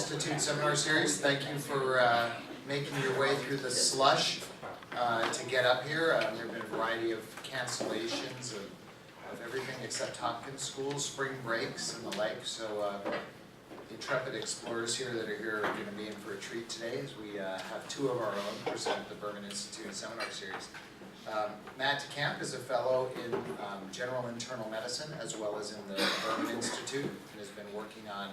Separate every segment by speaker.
Speaker 1: Institute seminar series. Thank you for making your way through the slush to get up here. There have been a variety of cancellations of everything except Hopkins schools, spring breaks and the like. So the intrepid explorers here that are here are going to be in for a treat today as we have two of our own present at the Berman Institute seminar series. Matt DeCamp is a fellow in general internal medicine as well as in the Berman Institute and has been working on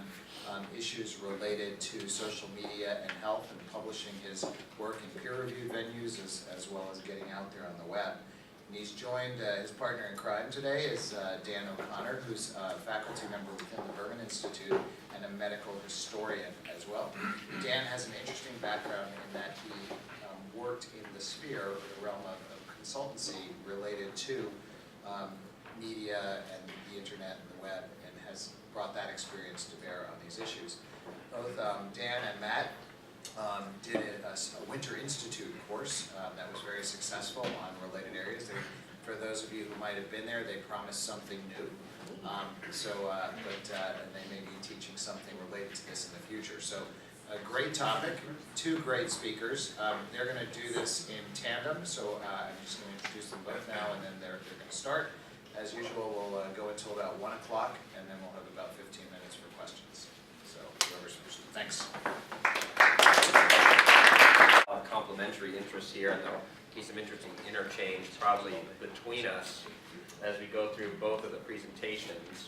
Speaker 1: issues related to social media and health and publishing his work in peer-reviewed venues as well as getting out there on the web. And he's joined, his partner in crime today is Dan O'Connor, who's a faculty member within the Berman Institute and a medical historian as well. Dan has an interesting background in that he worked in the sphere, the realm of consultancy related to media and the internet and the web, and has brought that experience to bear on these issues. Both Dan and Matt did a Winter Institute course that was very successful on related areas. For those of you who might have been there, they promised something new. And they may be teaching something related to this in the future. So a great topic, two great speakers. They're going to do this in tandem, so I'm just going to introduce them both now, and then they're going to start. As usual, we'll go until about 1 o'clock, and then we'll have about 15 minutes for questions. So whoever's first. Thanks.
Speaker 2: Complementary interests here, and there'll be some interesting interchange probably between us as we go through both of the presentations.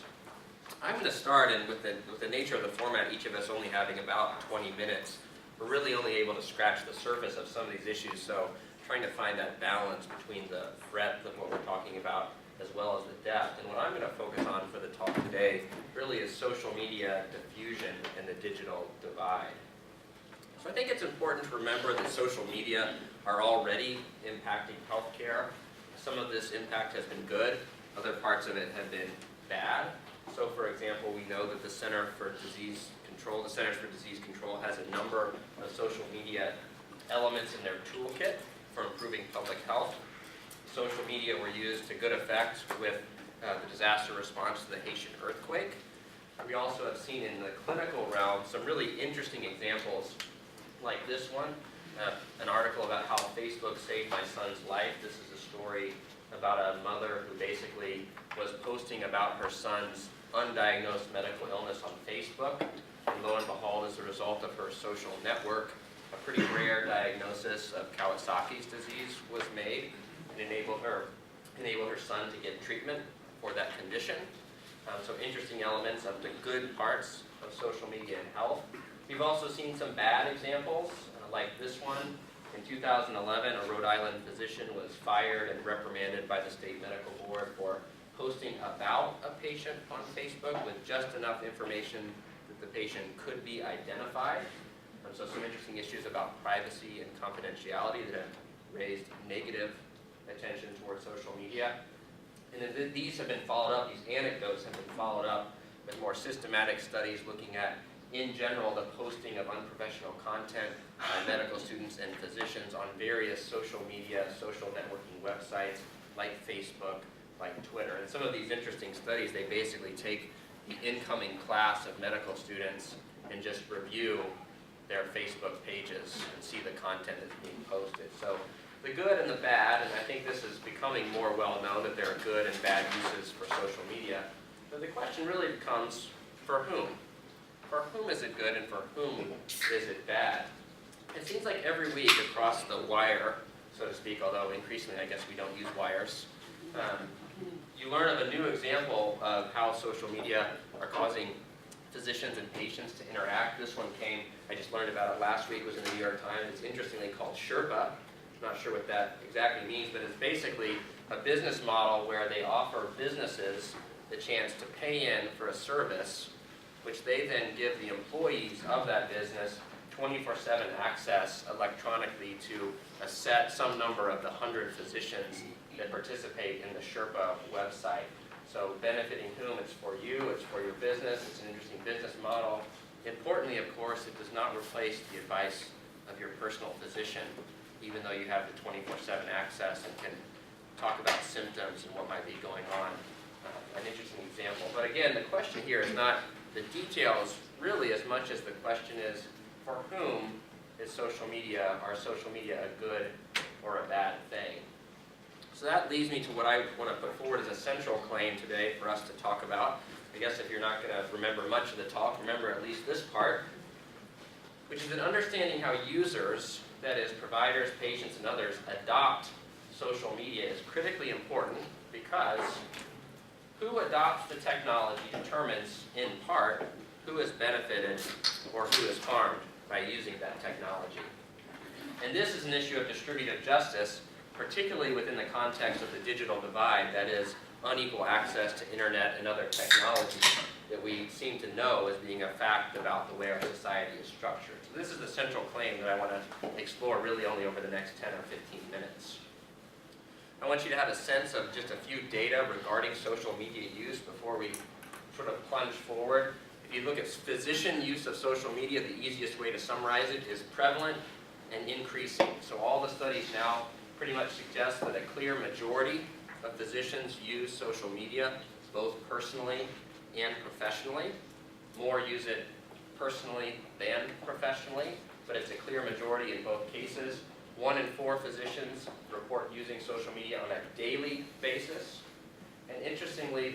Speaker 2: I'm going to start, and with the nature of the format, each of us only having about 20 minutes, we're really only able to scratch the surface of some of these issues, so trying to find that balance between the breadth of what we're talking about as well as the depth. And what I'm going to focus on for the talk today really is social media diffusion and the digital divide. So I think it's important to remember that social media are already impacting healthcare. Some of this impact has been good, other parts of it have been bad. So for example, we know that the Centers for Disease Control has a number of social media elements in their toolkit for improving public health. Social media were used to good effect with the disaster response to the Haitian earthquake. We also have seen in the clinical realm some really interesting examples like this one, an article about how Facebook saved my son's life. This is a story about a mother who basically was posting about her son's undiagnosed medical illness on Facebook, and lo and behold, as a result of her social network, a pretty rare diagnosis of Kawasaki's disease was made and enabled her son to get treatment for that condition. So interesting elements of the good parts of social media and health. We've also seen some bad examples, like this one. In 2011, a Rhode Island physician was fired and reprimanded by the state medical board for posting about a patient on Facebook with just enough information that the patient could be identified. So some interesting issues about privacy and confidentiality that have raised negative attention towards social media. And then these have been followed up, these anecdotes have been followed up with more systematic studies looking at, in general, the posting of unprofessional content by medical students and physicians on various social media, social networking websites like Facebook, like Twitter. And some of these interesting studies, they basically take the incoming class of medical students and just review their Facebook pages and see the content that's being posted. So the good and the bad, and I think this is becoming more well known that there are good and bad uses for social media. But the question really becomes, for whom? For whom is it good and for whom is it bad? It seems like every week across the wire, so to speak, although increasingly I guess we don't use wires, you learn of a new example of how social media are causing physicians and patients to interact. This one came, I just learned about it last week, it was in the New York Times. It's interestingly called Sherpa. I'm not sure what that exactly means, but it's basically a business model where they offer businesses the chance to pay in for a service, which they then give the employees of that business 24/7 access electronically to some number of the 100 physicians that participate in the Sherpa website. So benefiting whom? It's for you, it's for your business, it's an interesting business model. Importantly, of course, it does not replace the advice of your personal physician, even though you have the 24/7 access and can talk about symptoms and what might be going on. An interesting example. But again, the question here is not the details really as much as the question is, for whom is social media, or social media a good or a bad thing? So that leads me to what I want to put forward as a central claim today for us to talk about. I guess if you're not going to remember much of the talk, remember at least this part, which is that understanding how users, that is providers, patients, and others, adopt social media is critically important, because who adopts the technology determines, in part, who is benefited or who is harmed by using that technology. And this is an issue of distributive justice, particularly within the context of the digital divide, that is, unequal access to internet and other technologies that we seem to know as being a fact about the way our society is structured. So this is the central claim that I want to explore really only over the next 10 or 15 minutes. I want you to have a sense of just a few data regarding social media use before we sort of plunge forward. If you look at physician use of social media, the easiest way to summarize it is prevalent and increasing. So all the studies now pretty much suggest that a clear majority of physicians use social media, both personally and professionally. More use it personally than professionally, but it's a clear majority in both cases. 1 in 4 physicians report using social media on a daily basis. And interestingly,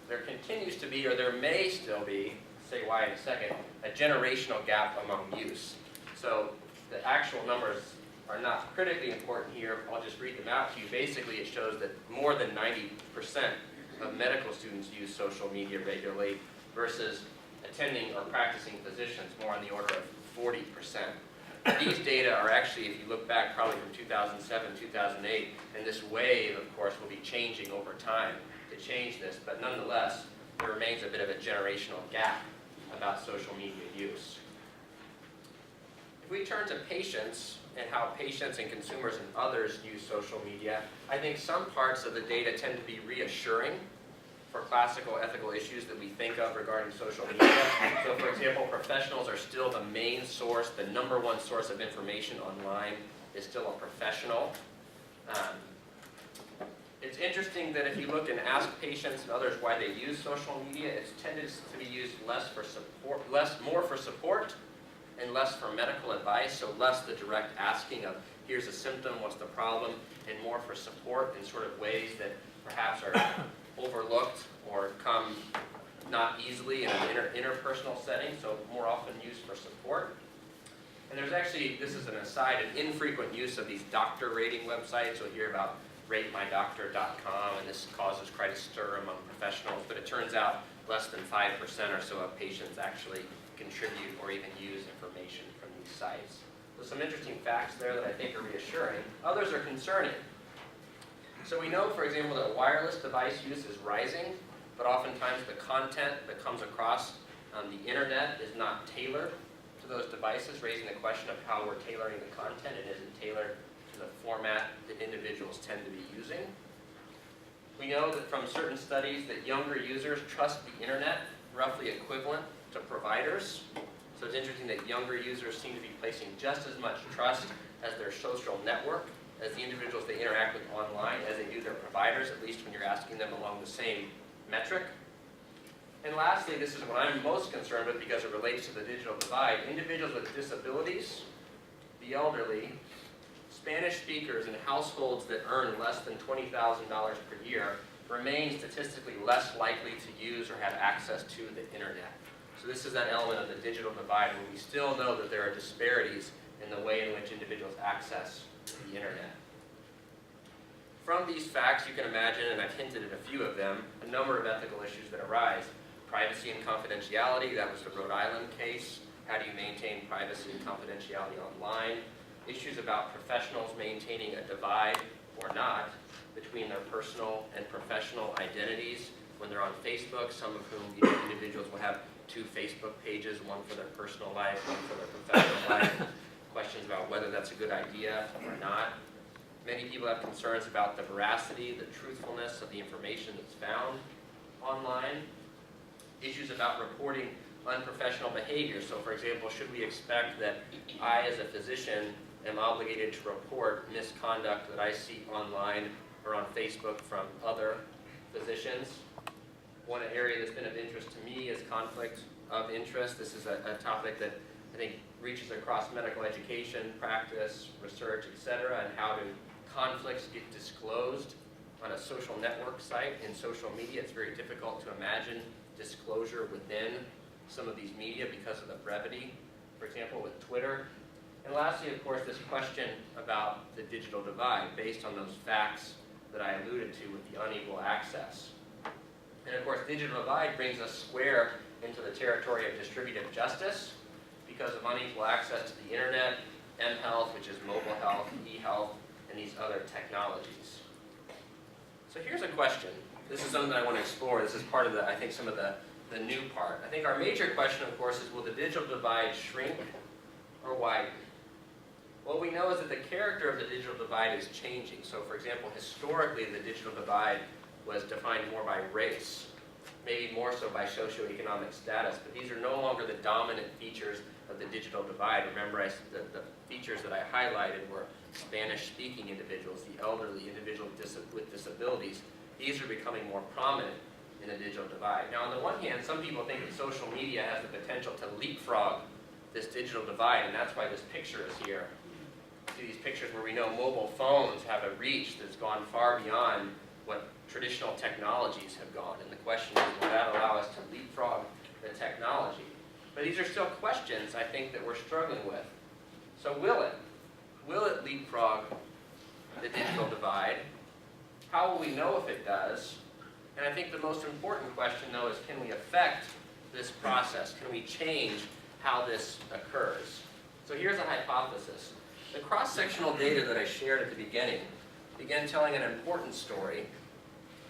Speaker 2: there continues to be, or there may still be, say why in a second, a generational gap among use. So the actual numbers are not critically important here. I'll just read them out to you. Basically, it shows that more than 90% of medical students use social media regularly versus attending or practicing physicians, more on the order of 40%. These data are actually, if you look back probably from 2007, 2008, and this wave, of course, will be changing over time to change this, but nonetheless, there remains a bit of a generational gap about social media use. If we turn to patients and how patients and consumers and others use social media, I think some parts of the data tend to be reassuring for classical ethical issues that we think of regarding social media. So for example, professionals are still the main source, the #1 source of information online is still a professional. It's interesting that if you look and ask patients and others why they use social media, it's tended to be used more for support and less for medical advice, so less the direct asking of, here's a symptom, what's the problem, and more for support in sort of ways that perhaps are overlooked or come not easily in an interpersonal setting, so more often used for support. And there's actually, this is an aside, an infrequent use of these doctor rating websites. You'll hear about ratemydoctor.com, and this causes quite a stir among professionals, but it turns out less than 5% or so of patients actually contribute or even use information from these sites. So some interesting facts there that I think are reassuring. Others are concerning. So we know, for example, that wireless device use is rising, but oftentimes the content that comes across the internet is not tailored to those devices, raising the question of how we're tailoring the content, and is it tailored to the format that individuals tend to be using. We know that from certain studies that younger users trust the internet roughly equivalent to providers. So it's interesting that younger users seem to be placing just as much trust as their social network, as the individuals they interact with online, as they do their providers, at least when you're asking them along the same metric. And lastly, this is what I'm most concerned with because it relates to the digital divide. Individuals with disabilities, the elderly, Spanish speakers, and households that earn less than $20,000 per year remain statistically less likely to use or have access to the internet. So this is that element of the digital divide where we still know that there are disparities in the way in which individuals access the internet. From these facts, you can imagine, and I've hinted at a few of them, a number of ethical issues that arise. Privacy and confidentiality, that was the Rhode Island case. How do you maintain privacy and confidentiality online? Issues about professionals maintaining a divide or not between their personal and professional identities. When they're on Facebook, some of whom individuals will have 2 Facebook pages, one for their personal life, one for their professional life. Questions about whether that's a good idea or not. Many people have concerns about the veracity, the truthfulness of the information that's found online. Issues about reporting unprofessional behavior. So for example, should we expect that I as a physician am obligated to report misconduct that I see online or on Facebook from other physicians? One area that's been of interest to me is conflict of interest. This is a topic that I think reaches across medical education, practice, research, etc., and how do conflicts get disclosed on a social network site. In social media, it's very difficult to imagine disclosure within some of these media because of the brevity, for example, with Twitter. And lastly, of course, this question about the digital divide based on those facts that I alluded to with the unequal access. And of course, digital divide brings us square into the territory of distributive justice because of unequal access to the internet, mHealth, which is mobile health, e-health, and these other technologies. So here's a question. This is something that I want to explore. This is part of the, I think, some of the new part. I think our major question, of course, is will the digital divide shrink or widen? What we know is that the character of the digital divide is changing. So for example, historically, the digital divide was defined more by race, maybe more so by socioeconomic status, but these are no longer the dominant features of the digital divide. Remember, the features that I highlighted were Spanish-speaking individuals, the elderly, individuals with disabilities. These are becoming more prominent in the digital divide. Now, on the one hand, some people think that social media has the potential to leapfrog this digital divide, and that's why this picture is here. See these pictures where we know mobile phones have a reach that's gone far beyond what traditional technologies have gone. And the question is, will that allow us to leapfrog the technology? But these are still questions, I think, that we're struggling with. So will it? Will it leapfrog the digital divide? How will we know if it does? And I think the most important question, though, is can we affect this process? Can we change how this occurs? So here's a hypothesis. The cross-sectional data that I shared at the beginning began telling an important story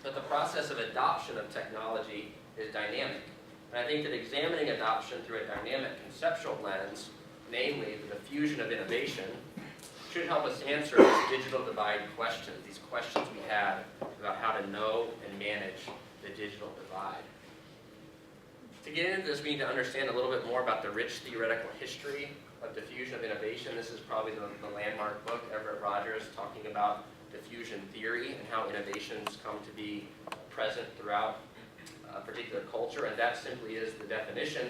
Speaker 2: that the process of adoption of technology is dynamic. And I think that examining adoption through a dynamic conceptual lens, namely the diffusion of innovation, should help us answer these digital divide questions, these questions we have about how to know and manage the digital divide. To get into this, we need to understand a little bit more about the rich theoretical history of diffusion of innovation. This is probably the landmark book, Everett Rogers, talking about diffusion theory and how innovations come to be present throughout a particular culture, and that simply is the definition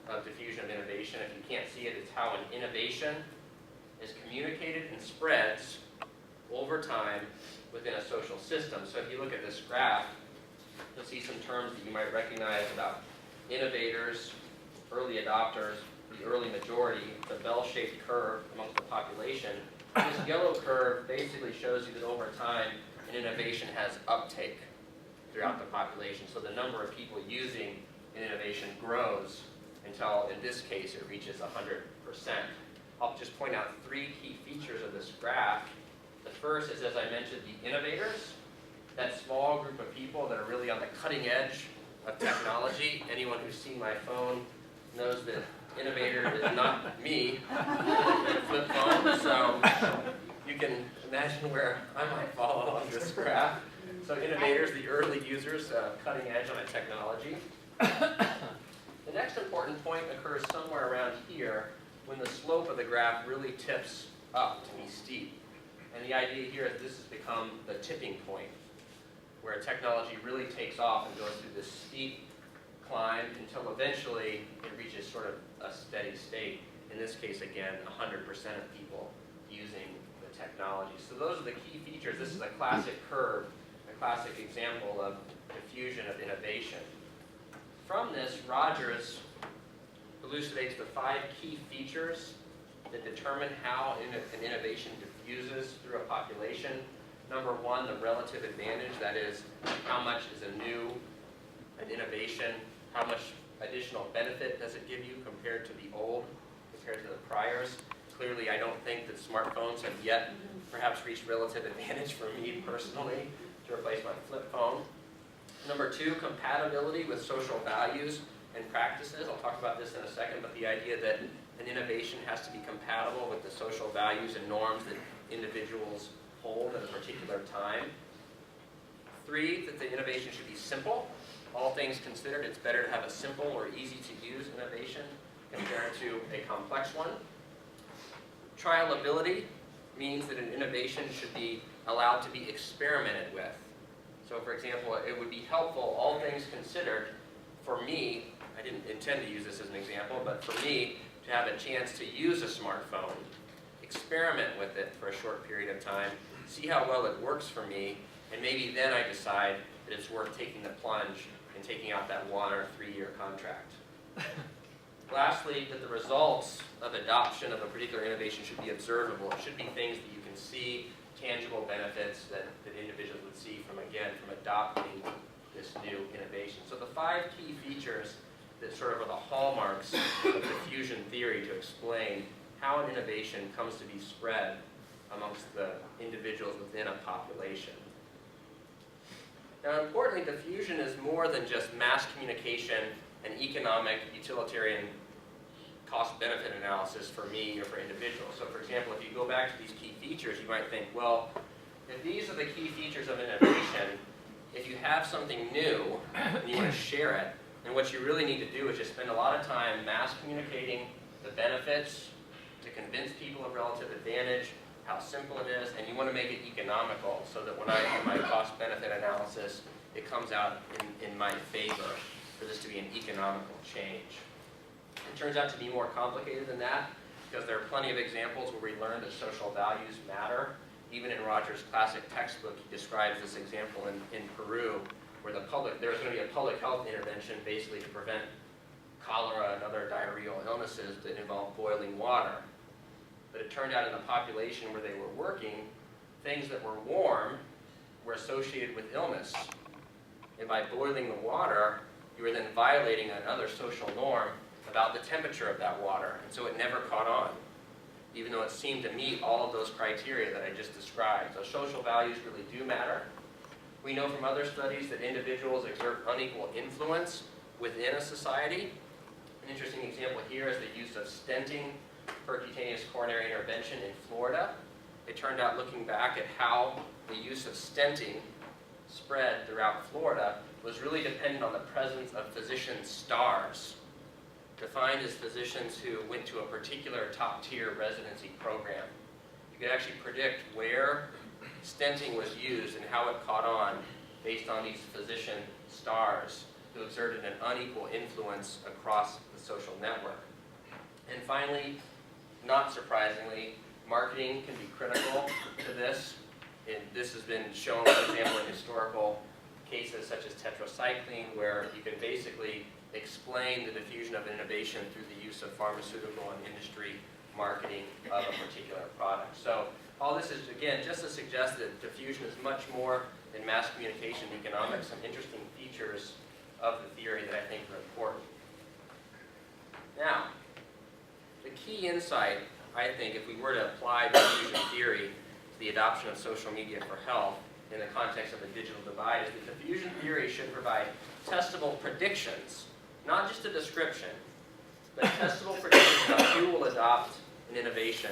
Speaker 2: of diffusion of innovation. If you can't see it, it's how an innovation is communicated and spreads over time within a social system. So if you look at this graph, you'll see some terms that you might recognize about innovators, early adopters, the early majority, the bell-shaped curve amongst the population. This yellow curve basically shows you that over time, an innovation has uptake throughout the population. So the number of people using an innovation grows until, in this case, it reaches 100%. I'll just point out three key features of this graph. The first is, as I mentioned, the innovators, that small group of people that are really on the cutting edge of technology. Anyone who's seen my phone knows that innovator is not me, a flip phone, so you can imagine where I might fall along this graph. So innovators, the early users, cutting edge on a technology. The next important point occurs somewhere around here when the slope of the graph really tips up to be steep. And the idea here is this has become the tipping point, where technology really takes off and goes through this steep climb until eventually it reaches sort of a steady state. In this case, again, 100% of people using the technology. So those are the key features. This is a classic curve, a classic example of diffusion of innovation. From this, Rogers elucidates the 5 key features that determine how an innovation diffuses through a population. Number 1, the relative advantage, that is, how much is an innovation, how much additional benefit does it give you compared to the old, compared to the priors. Clearly, I don't think that smartphones have yet perhaps reached relative advantage for me personally to replace my flip phone. Number 2, compatibility with social values and practices. I'll talk about this in a second, but the idea that an innovation has to be compatible with the social values and norms that individuals hold at a particular time. 3, that the innovation should be simple. All things considered, it's better to have a simple or easy-to-use innovation compared to a complex one. Trialability means that an innovation should be allowed to be experimented with. So for example, it would be helpful, all things considered, for me I didn't intend to use this as an example, but for me, to have a chance to use a smartphone, experiment with it for a short period of time, see how well it works for me, and maybe then I decide that it's worth taking the plunge and taking out that 1 or 3-year contract. Lastly, that the results of adoption of a particular innovation should be observable. It should be things that you can see, tangible benefits that individuals would see from adopting this new innovation. So the 5 key features that sort of are the hallmarks of diffusion theory to explain how an innovation comes to be spread amongst the individuals within a population. Now, importantly, diffusion is more than just mass communication and economic, utilitarian cost-benefit analysis for me or for individuals. So, for example, if you go back to these key features, you might think, well, if these are the key features of innovation, if you have something new and you want to share it, then what you really need to do is just spend a lot of time mass communicating the benefits to convince people of relative advantage, how simple it is, and you want to make it economical so that when I do my cost-benefit analysis, it comes out in my favor for this to be an economical change. It turns out to be more complicated than that because there are plenty of examples where we learn that social values matter. Even in Roger's classic textbook, he describes this example in Peru where there's going to be a public health intervention basically to prevent cholera and other diarrheal illnesses that involve boiling water. But it turned out in the population where they were working, things that were warm were associated with illness. And by boiling the water, you were then violating another social norm about the temperature of that water. And so it never caught on, even though it seemed to meet all of those criteria that I just described. So social values really do matter. We know from other studies that individuals exert unequal influence within a society. An interesting example here is the use of stenting percutaneous coronary intervention in Florida. It turned out, looking back at how the use of stenting spread throughout Florida, was really dependent on the presence of physician stars, defined as physicians who went to a particular top-tier residency program. You could actually predict where stenting was used and how it caught on based on these physician stars who exerted an unequal influence across the social network. And finally, not surprisingly, marketing can be critical to this. And this has been shown, for example, in historical cases such as tetracycline, where you can basically explain the diffusion of innovation through the use of pharmaceutical and industry marketing of a particular product. So all this is, again, just to suggest that diffusion is much more than mass communication and economics, some interesting features of the theory that I think are important. Now, the key insight, I think, if we were to apply diffusion theory to the adoption of social media for health in the context of the digital divide, is that diffusion theory should provide testable predictions, not just a description, but testable predictions about who will adopt an innovation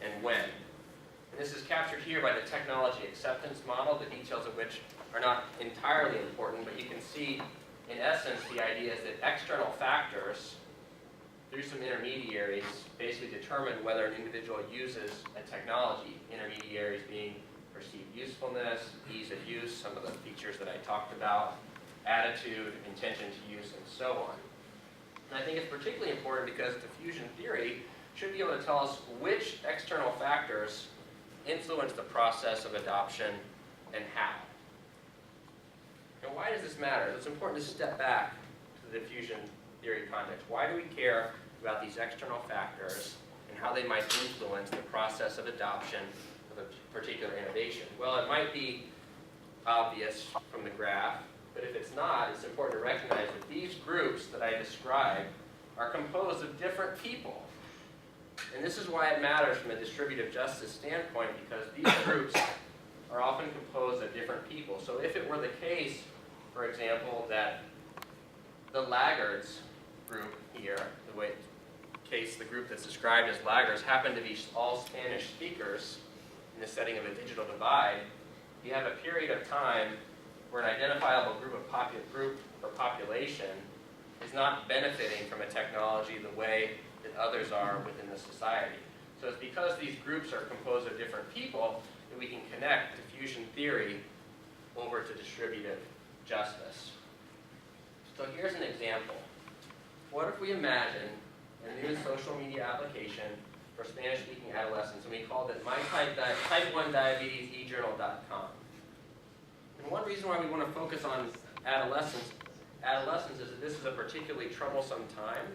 Speaker 2: and when. And this is captured here by the technology acceptance model, the details of which are not entirely important, but you can see, in essence, the idea is that external factors, through some intermediaries, basically determine whether an individual uses a technology. Intermediaries being perceived usefulness, ease of use, some of the features that I talked about, attitude, intention to use, and so on. And I think it's particularly important because diffusion theory should be able to tell us which external factors influence the process of adoption and how. And why does this matter? It's important to step back to the diffusion theory context. Why do we care about these external factors and how they might influence the process of adoption of a particular innovation? Well, it might be obvious from the graph, but if it's not, it's important to recognize that these groups that I described are composed of different people. And this is why it matters from a distributive justice standpoint, because these groups are often composed of different people. So if it were the case, for example, that the laggards group here, the group that's described as laggards, happen to be all Spanish speakers in the setting of a digital divide, you have a period of time where an identifiable group or population is not benefiting from a technology the way that others are within the society. So it's because these groups are composed of different people that we can connect diffusion theory over to distributive justice. So here's an example. what if we imagine a new social media application for Spanish-speaking adolescents, and we called it type1diabetesjournal.com. And one reason why we want to focus on adolescents is that this is a particularly troublesome time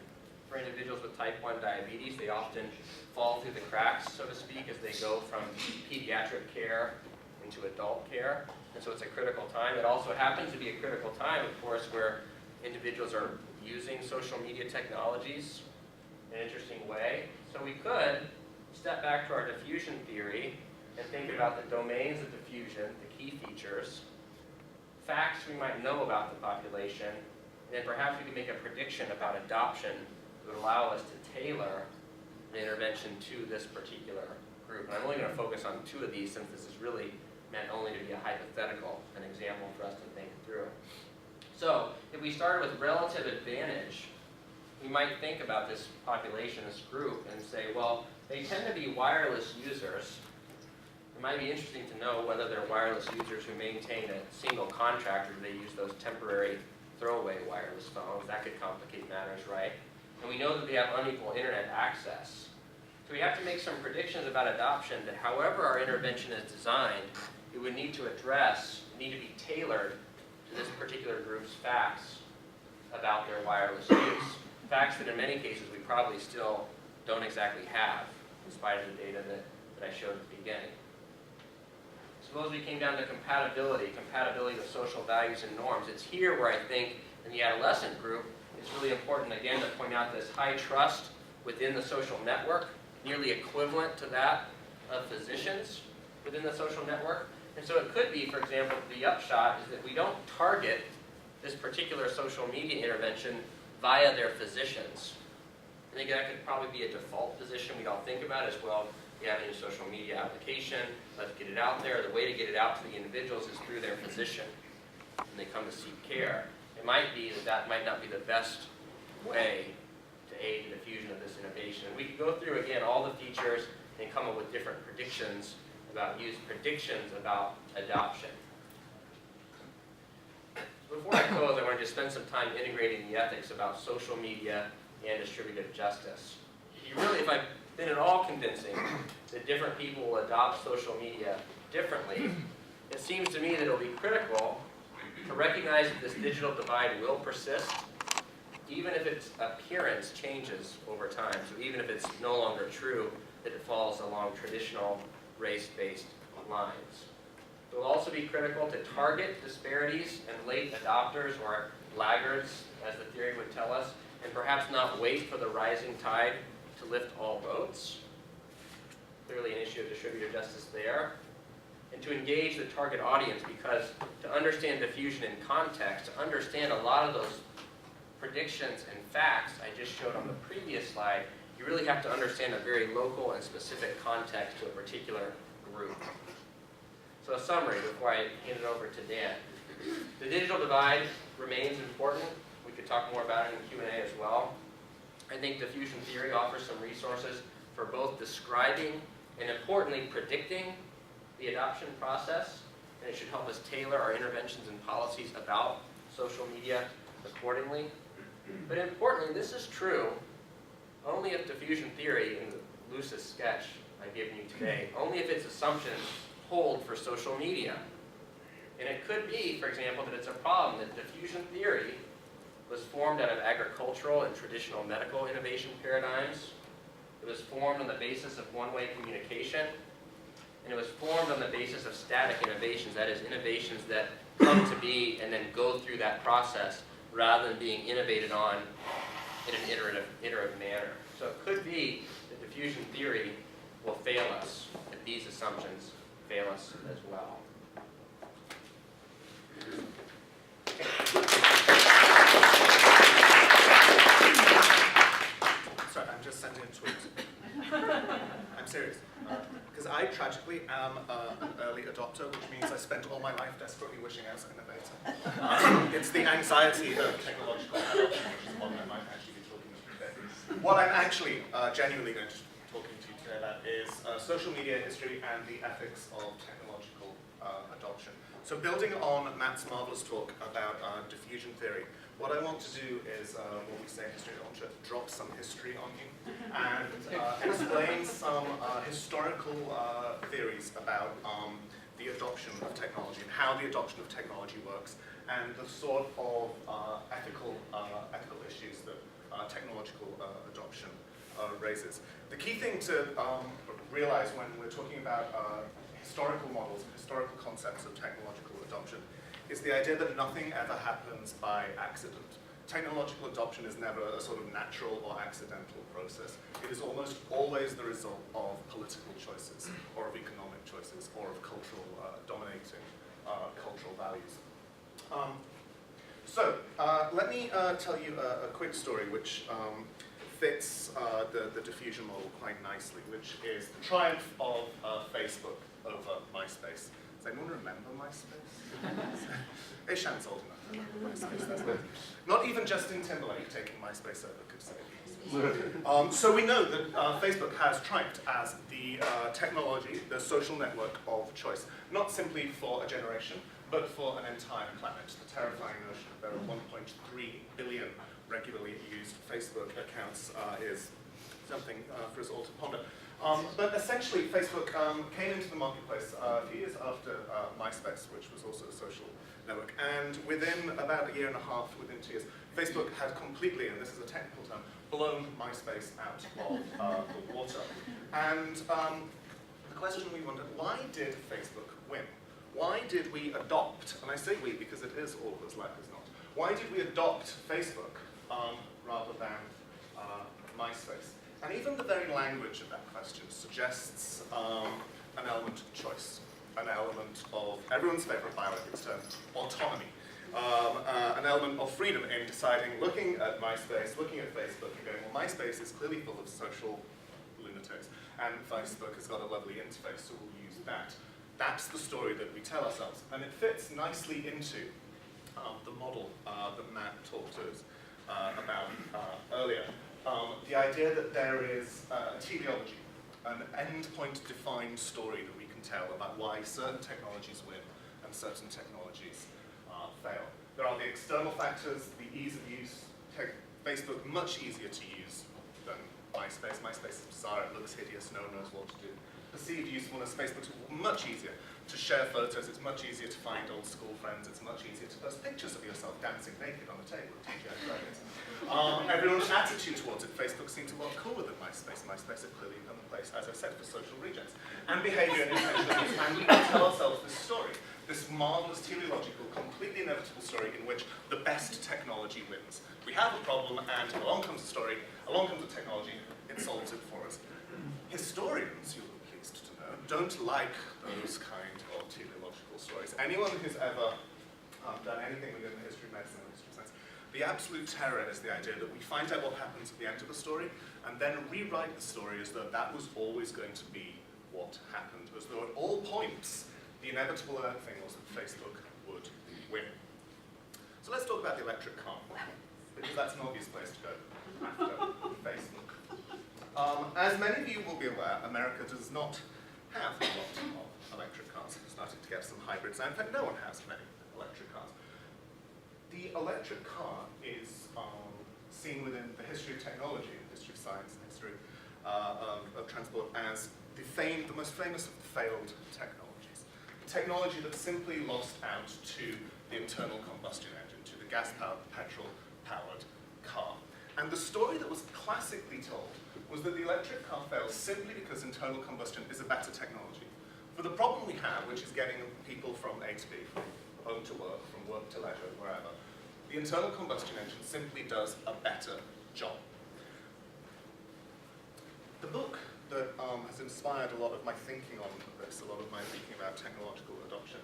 Speaker 2: for individuals with type 1 diabetes. They often fall through the cracks, so to speak, as they go from pediatric care into adult care. And so it's a critical time. It also happens to be a critical time, of course, where individuals are using social media technologies in an interesting way. So we could step back to our diffusion theory and think about the domains of diffusion, the key features, facts we might know about the population, and then perhaps we could make a prediction about adoption that would allow us to tailor the intervention to this particular group. And I'm only going to focus on two of these since this is really meant only to be a hypothetical, an example for us to think through. So if we started with relative advantage, we might think about this population, this group, and say, well, they tend to be wireless users. It might be interesting to know whether they're wireless users who maintain a single contract, or they use those temporary throwaway wireless phones. That could complicate matters, right? And we know that they have unequal internet access. So we have to make some predictions about adoption that however our intervention is designed, it would need to address, need to be tailored to this particular group's facts about their wireless use. Facts that in many cases we probably still don't exactly have, in spite of the data that I showed at the beginning. Suppose we came down to compatibility with social values and norms. It's here where I think in the adolescent group, it's really important again to point out this high trust within the social network, nearly equivalent to that of physicians within the social network. And so it could be, for example, the upshot is that we don't target this particular social media intervention via their physicians. I think that could probably be a default position we'd all think about as well. We have a new social media application, let's get it out there. The way to get it out to the individuals is through their physician when they come to seek care. It might be that that might not be the best way to aid the diffusion of this innovation. And we could go through again all the features and come up with different predictions about adoption. Before I close, I want to just spend some time integrating the ethics about social media and distributive justice. If I've been at all convincing that different people will adopt social media differently, it seems to me that it'll be critical to recognize that this digital divide will persist, even if its appearance changes over time. So even if it's no longer true that it falls along traditional race-based lines. It will also be critical to target disparities and late adopters or laggards, as the theory would tell us, and perhaps not wait for the rising tide to lift all boats. Clearly an issue of distributive justice there. And to engage the target audience, because to understand diffusion in context, to understand a lot of those predictions and facts I just showed on the previous slide, you really have to understand a very local and specific context to a particular group. So a summary before I hand it over to Dan. The digital divide remains important. We could talk more about it in Q&A as well. I think diffusion theory offers some resources for both describing and importantly predicting the adoption process, and it should help us tailor our interventions and policies about social media accordingly. But importantly, this is true only if diffusion theory, in the loosest sketch I've given you today, only if its assumptions hold for social media. And it could be, for example, that it's a problem that diffusion theory was formed out of agricultural and traditional medical innovation paradigms. It was formed on the basis of one-way communication, and it was formed on the basis of static innovations, that is, innovations that come to be and then go through that process rather than being innovated on in an iterative manner. So it could be that diffusion theory will fail us if these assumptions fail us as well.
Speaker 3: Sorry, I'm just sending a tweet. I'm serious. Because I tragically am an early adopter, which means I spent all my life desperately wishing I was an innovator. It's the anxiety of technological adoption, which is one I might actually be talking about today. What I'm actually genuinely going to be talking to you today about is social media history and the ethics of technological adoption. So building on Matt's marvelous talk about diffusion theory, What I want to do is what we say in history. I want to drop some history on you and explain some historical theories about the adoption of technology and how the adoption of technology works, and the sort of ethical issues that technological adoption raises. The key thing to realize when we're talking about historical models and historical concepts of technological adoption is the idea that nothing ever happens by accident. Technological adoption is never a sort of natural or accidental process. It is almost always the result of political choices, or of economic choices, or of cultural, dominating cultural values. Let me tell you a quick story which fits the diffusion model quite nicely, which is the triumph of Facebook over MySpace. Does anyone remember MySpace? Ishan's old enough. MySpace, that's it. Not even Justin Timberlake taking MySpace over could say it. So we know that Facebook has triumphed as the technology, the social network of choice, not simply for a generation, but for an entire planet. The terrifying notion that there are 1.3 billion regularly used Facebook accounts is something for us all to ponder. But essentially, Facebook came into the marketplace a few years after MySpace, which was also a social network. And within about a year and a half, within 2 years, Facebook had completely, and this is a technical term, blown MySpace out of the water. And the question we wondered, why did Facebook win? Why did we adopt, and I say we because it is all of us, like us not, why did we adopt Facebook rather than MySpace? And even the very language of that question suggests an element of choice, an element of everyone's favorite bioethics term, autonomy, an element of freedom in deciding, looking at MySpace, looking at Facebook, and going, well, MySpace is clearly full of social lunatics, and Facebook has got a lovely interface, so we'll use that. That's the story that we tell ourselves, and it fits nicely into the model that Matt talked to us about earlier. The idea that there is a teleology, an endpoint defined story that we can tell about why certain technologies win and certain technologies fail. There are the external factors, the ease of use. Facebook much easier to use than MySpace. MySpace is bizarre, it looks hideous, no one knows what to do. Perceived usefulness, Facebook's much easier to share photos, it's much easier to find old school friends, it's much easier to post pictures of yourself dancing naked on the table at TGI Fridays. Everyone's attitude towards it, Facebook seems a lot cooler than MySpace. MySpace had clearly become a place, as I said, for social rejects. And behavior and intentional use, and we can tell ourselves this story, this marvelous teleological, completely inevitable story in which the best technology wins. We have a problem, and along comes a story, along comes a technology, it solves it for us. Historians, you'll be pleased to know, don't like those kind of teleological stories. Anyone who's ever done anything within the history of medicine or history of science, the absolute terror is the idea that we find out what happens at the end of the story and then rewrite the story as though that was always going to be what happened, as though at all points the inevitable thing was that Facebook would win. So let's talk about the electric car, because that's an obvious place to go after Facebook. As many of you will be aware, America does not have a lot of electric cars. We're starting to get some hybrids now. In fact, no one has many electric cars. The electric car is seen within the history of technology, the history of science, and history of transport as the most famous of the failed technologies. A technology that simply lost out to the internal combustion engine, to the gas-powered, petrol-powered car. And the story that was classically told was that the electric car fails simply because internal combustion is a better technology. For the problem we have, which is getting people from A to B, from home to work, from work to leisure, wherever, the internal combustion engine simply does a better job. The book that has inspired a lot of my thinking on this, a lot of my thinking about technological adoption,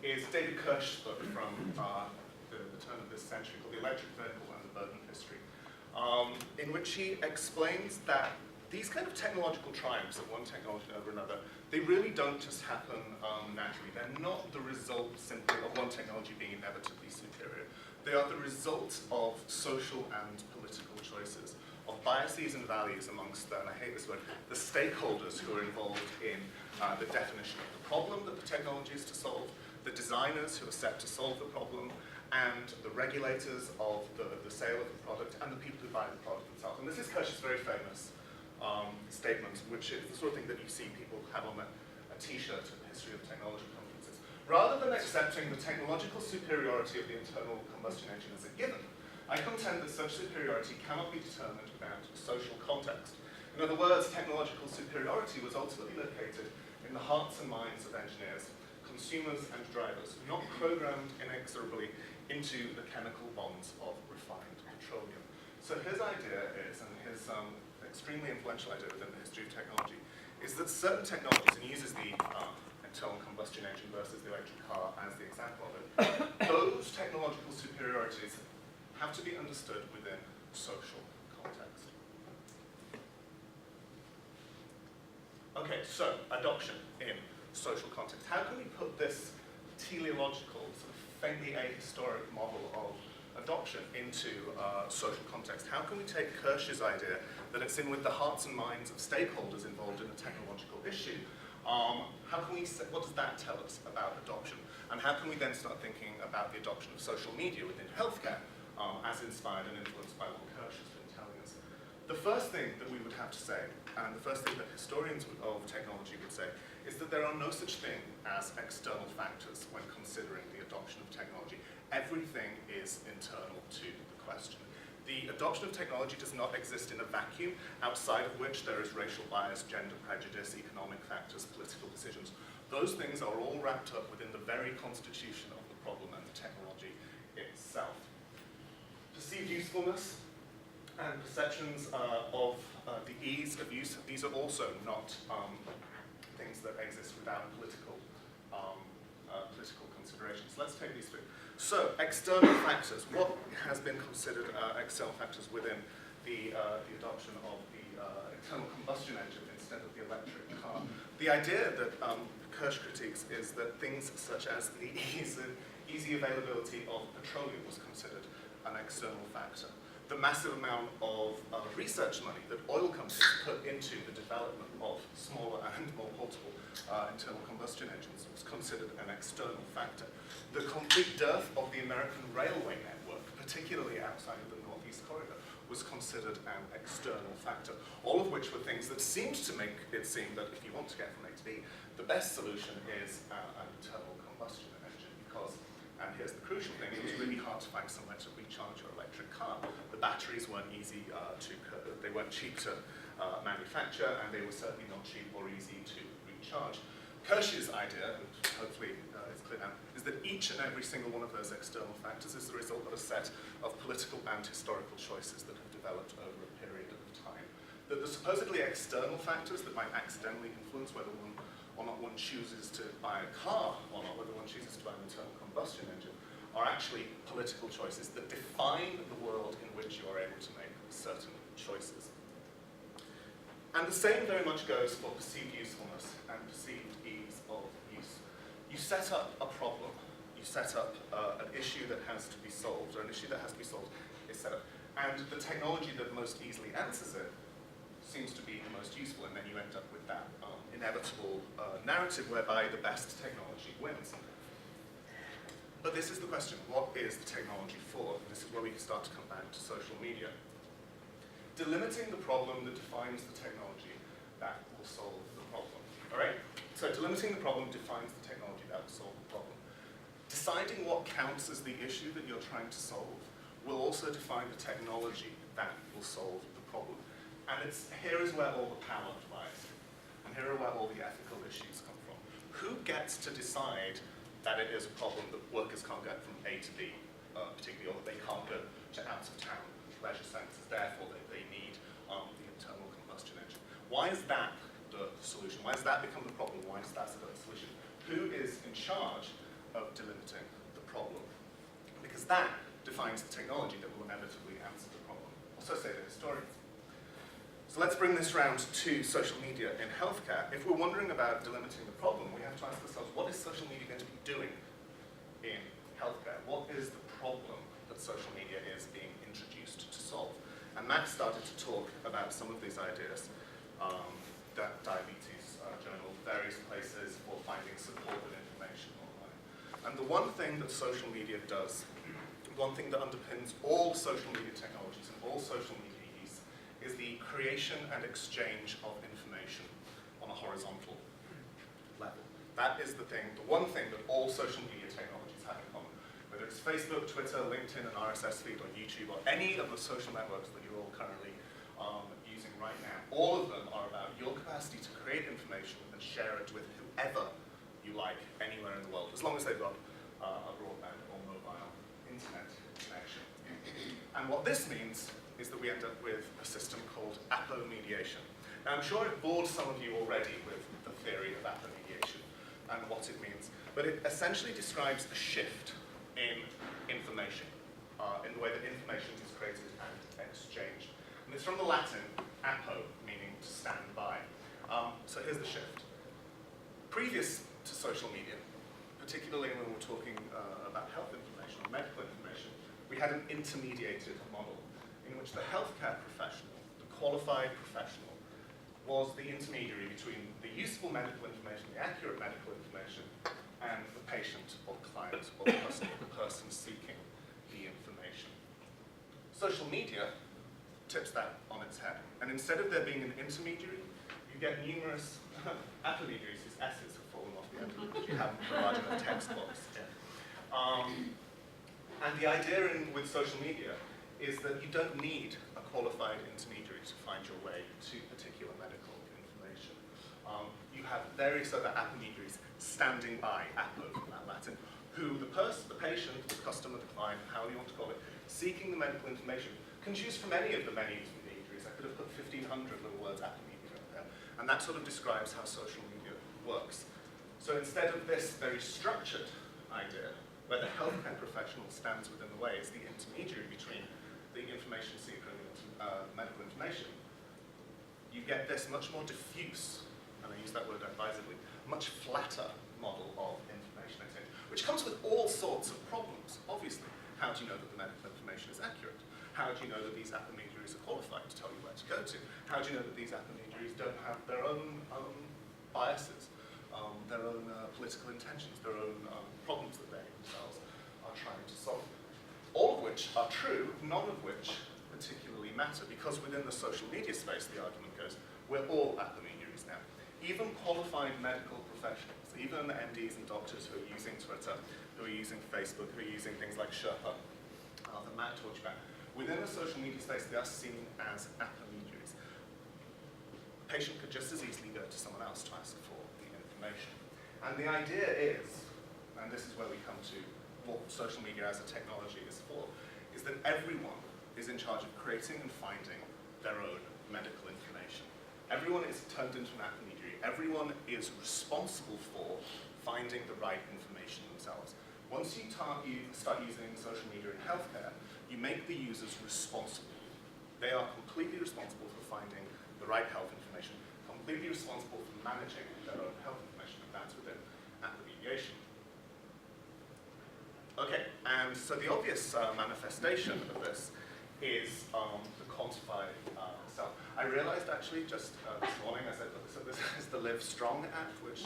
Speaker 3: is David Kirsch's book from the turn of this century called The Electric Vehicle and the Burden History, in which he explains that these kind of technological triumphs of one technology over another, they really don't just happen naturally. They're not the result simply of one technology being inevitably superior. They are the result of social and political choices, of biases and values amongst, and I hate this word, the stakeholders who are involved in the definition of the problem that the technology is to solve, the designers who are set to solve the problem, and the regulators of the sale of the product, and the people who buy the product themselves. And this is Kirsch's very famous statement, which is the sort of thing that you see people have on a t-shirt at the History of Technology conferences. Rather than accepting the technological superiority of the internal combustion engine as a given, I contend that such superiority cannot be determined without social context. In other words, technological superiority was ultimately located in the hearts and minds of engineers, consumers and drivers, not programmed inexorably into the chemical bonds of refined petroleum. So his idea is, and his extremely influential idea within the history of technology, is that certain technologies, and he uses the internal combustion engine versus the electric car as the example of it, those technological superiorities have to be understood within social context. Okay, so adoption in social context. How can we put this teleological, sort of faintly ahistoric model of adoption into social context? How can we take Kirsch's idea that it's in with the hearts and minds of stakeholders involved in a technological issue? What does that tell us about adoption? And how can we then start thinking about the adoption of social media within healthcare as inspired and influenced by what Kirsch has been telling us? The first thing that we would have to say, and the first thing that historians of technology would say, is that there are no such thing as external factors when considering the adoption of technology. Everything is internal to the question. The adoption of technology does not exist in a vacuum, outside of which there is racial bias, gender prejudice, economic factors, political decisions. Those things are all wrapped up within the very constitution of the problem and the technology itself. Perceived usefulness and perceptions of the ease of use, these are also not things that exist without political considerations. Let's take these through. So, external factors. What has been considered external factors within the adoption of the internal combustion engine instead of the electric car? The idea that Kirsch critiques is that things such as the easy availability of petroleum was considered an external factor. The massive amount of research money that oil companies put into the development of smaller and more portable internal combustion engines was considered an external factor. The complete dearth of the American railway network, particularly outside of the Northeast Corridor, was considered an external factor. All of which were things that seemed to make it seem that if you want to get from A to B, the best solution is an internal combustion engine because, and here's the crucial thing, it was really hard to find somewhere to recharge your electric car. The batteries weren't easy they weren't cheap to manufacture, and they were certainly not cheap or easy to recharge. Kirsch's idea, and hopefully it's clear now, is that each and every single one of those external factors is the result of a set of political and historical choices that have developed over a period of time. That the supposedly external factors that might accidentally influence whether one or not one chooses to buy a car or not, whether one chooses to buy an internal combustion engine, are actually political choices that define the world in which you are able to make certain choices. And the same very much goes for perceived usefulness and perceived ease of use. You set up a problem, you set up an issue that has to be solved, or an issue that has to be solved is set up, and the technology that most easily answers it seems to be the most useful, and then you end up with that inevitable narrative whereby the best technology wins. But this is the question, what is the technology for? This is where we start to come back to social media. Delimiting the problem that defines the technology that will solve the problem. All right? So delimiting the problem defines the technology that will solve the problem. Deciding what counts as the issue that you're trying to solve will also define the technology that will solve the problem. And here is where all the power lies. And here are where all the ethical issues come from. Who gets to decide that it is a problem that workers can't get from A to B, particularly, or that they can't go to out-of-town leisure centres, therefore they need the internal combustion engine? Why is that the solution? Why does that become the problem? Why is that the solution? Who is in charge of delimiting the problem? Because that defines the technology that will inevitably answer the problem. Also say the historians. So let's bring this round to social media in healthcare. If we're wondering about delimiting the problem, we have to ask ourselves, what is social media going to be doing in healthcare? What is the problem that social media is being introduced to solve? And Matt started to talk about some of these ideas. That Diabetes Journal, various places for finding support and information online. And the one thing that social media does one thing that underpins all social media technologies and all social media use is the creation and exchange of information on a horizontal level. That is the one thing that all social media technologies have in common. Whether it's Facebook, Twitter, LinkedIn, an RSS feed, or YouTube, or any of the social networks that you're all currently using right now, all of them are about your capacity to create information and share it with whoever you like, anywhere in the world, as long as they've got a broadband or mobile internet connection. And what this means is that we end up with a system called apomediation. Now, I'm sure I've bored some of you already with the theory of apomediation and what it means, but it essentially describes a shift in information, in the way that information is created and exchanged. And it's from the Latin apo, meaning to stand by. So here's the shift. Previous to social media, particularly when we're talking about health information or medical information, we had an intermediated model in which the healthcare professional, the qualified professional, was the intermediary between the useful medical information, the accurate medical information, and the patient or the client or the person seeking the information. Social media tips that on its head. And instead of there being an intermediary, you get numerous apomediaries whose S's have fallen off the end because you haven't provided a text box. And the idea with social media is that you don't need a qualified intermediary to find your way to particular medical information. You have various other apomediaries standing by, apo from that Latin, who the patient, the customer, the client, however you want to call it, seeking the medical information, can choose from any of the many intermediaries. I could have put 1,500 little words apomediary up there. And that sort of describes how social media works. So instead of this very structured idea, where the healthcare professional stands within the way, is the intermediary between the information seeker and medical information, you get this much more diffuse, and I use that word advisedly, much flatter model of information exchange, which comes with all sorts of problems, obviously. How do you know that the medical information is accurate? How do you know that these apomediaries are qualified to tell you where to go to? How do you know that these apomediaries don't have their own biases, their own political intentions, their own problems that they themselves are trying to solve? All of which are true, none of which particularly matter, because within the social media space, the argument goes, we're all apomediaries now. Even qualified medical professionals, even the MDs and doctors who are using Twitter, who are using Facebook, who are using things like Sherpa, that Matt talked about, within the social media space, they are seen as apomediaries. The patient could just as easily go to someone else to ask for the information. And the idea is, and this is where we come to what social media as a technology is for, is that everyone is in charge of creating and finding their own medical information. Everyone is turned into an apomediary. Everyone is responsible for finding the right information themselves. Once you start using social media in healthcare, you make the users responsible. They are completely responsible for finding the right health information, completely responsible for managing their own health information, and that's within apomediation. Okay, and so the obvious manifestation of this is the quantified self. I realized actually just this morning as I put this up, this is the Live Strong app, which